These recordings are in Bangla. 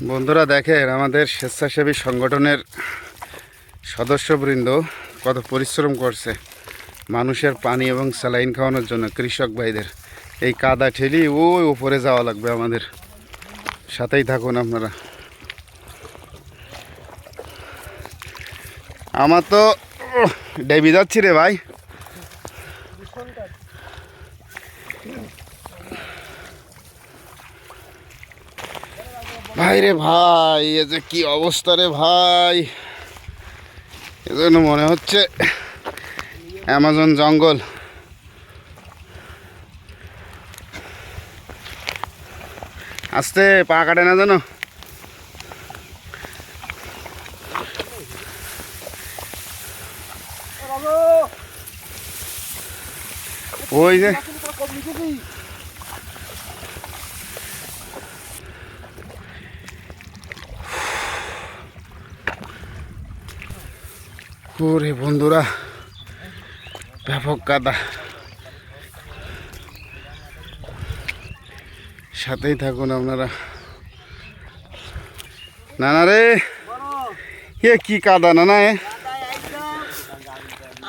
বন্ধুরা দেখেন আমাদের স্বেচ্ছাসেবী সংগঠনের সদস্যবৃন্দ কত পরিশ্রম করছে মানুষের পানি এবং স্যালাইন খাওয়ানোর জন্য। কৃষক ভাইদের এই কাদা ঠেলি ওই উপরে যাওয়া লাগবে, আমাদের সাথেই থাকুন আপনারা। আমার তো ডেবি যাচ্ছি রে ভাই। ভাই রে ভাই, এ যে কি অবস্থা রে ভাই, এজন্য মনে হচ্ছে অ্যামাজন জঙ্গল। আস্তে পা কাটে না জানো। ওই যে ওরে বন্ধুরা, ব্যাপক কাদা, সাথেই থাকুন আপনারা। না না রে, এ কি কাদা না না।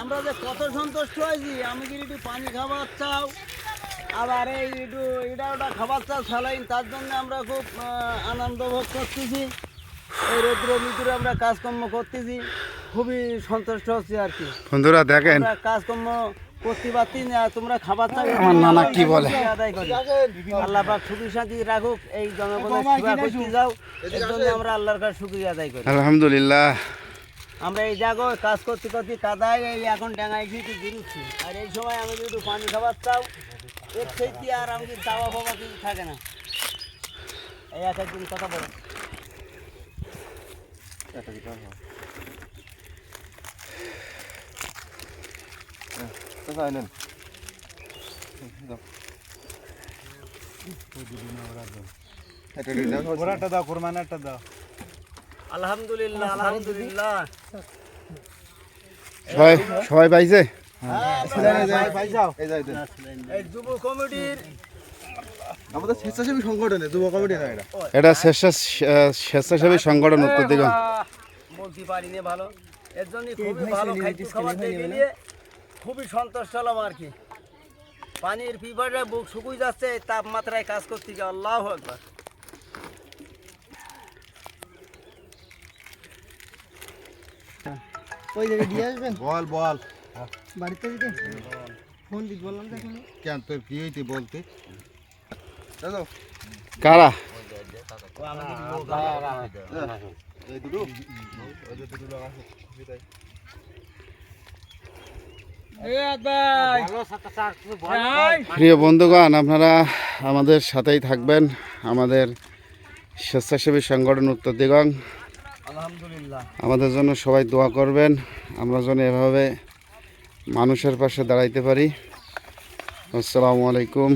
আমরা যে কত সন্তুষ্ট হয়েছি, আমি কি একটু পানি খাবার চাও, আবার এই একটু এটা ওটা খাবার চাও স্যালাইন, তার জন্য আমরা খুব আনন্দ ভোগ করতেছি। এই রৌদ্র ভিতরে আমরা কাজকর্ম করতেছি, খুবই সন্তুষ্ট হচ্ছি আর কি। বন্ধুরা দেখেন কাজকর্ম করতে পারছি না, তোমরা খাবার চাও, আমার নানা কি বলে, আদায় করি। আল্লাহ পাক সুখী শান্তি রাখুক, এই জনগণের সেবা করতে যাও, এর জন্য আমরা আল্লাহর কাছে শুকরিয়া আদায় করি। আলহামদুলিল্লাহ। আমরা এই জায়গায় কাজ করতে করতে কাদায় এই এখন ডাঙায় ঘিরে ঘিরুচ্ছি, আর এই সময় আমি যদি একটু পানি খাবার চাও, এর থেকে আর আমি চাওয়া পাওয়া কিছু থাকে না। এই এক একদিন কথা বলো। আলহামদুলিল্লাহ আলহামদুলিল্লাহ। সবাই সবাই পাইছে। এই যুব কমিটির আমাদের স্বেচ্ছাসেবী সংগঠনে যুব কমিটি না এটা। এটা স্বেচ্ছাসেবী সংগঠন উত্তর দিগন। বলতে পারি না ভালো, এর জন্য খুবই ভালো খাদ্য খাবার দেখে নিয়ে খুবই সন্তুষ্ট হলাম আর কি। পানির পিপাসা বুক শুকিয়ে যাচ্ছে, তাপমাত্রায় কাজ করতে গিয়ে। আল্লাহু আকবার। ওই জায়গায় দিয়ে আসবেন। বল বল বাড়িতে দিতে ফোন দিতে বললাম দেখুন। কেন তোর কি হইতে বলতে দাদা কারা এই দুটো প্রিয় বন্ধুগণ, আপনারা আমাদের সাথেই থাকবেন। আমাদের স্বেচ্ছাসেবী সংগঠন উত্তর দিগং আলহামদুলিল্লাহ। আমাদের জন্য সবাই দোয়া করবেন, আমরা যেন এভাবে মানুষের পাশে দাঁড়াইতে পারি। আসসালামু আলাইকুম।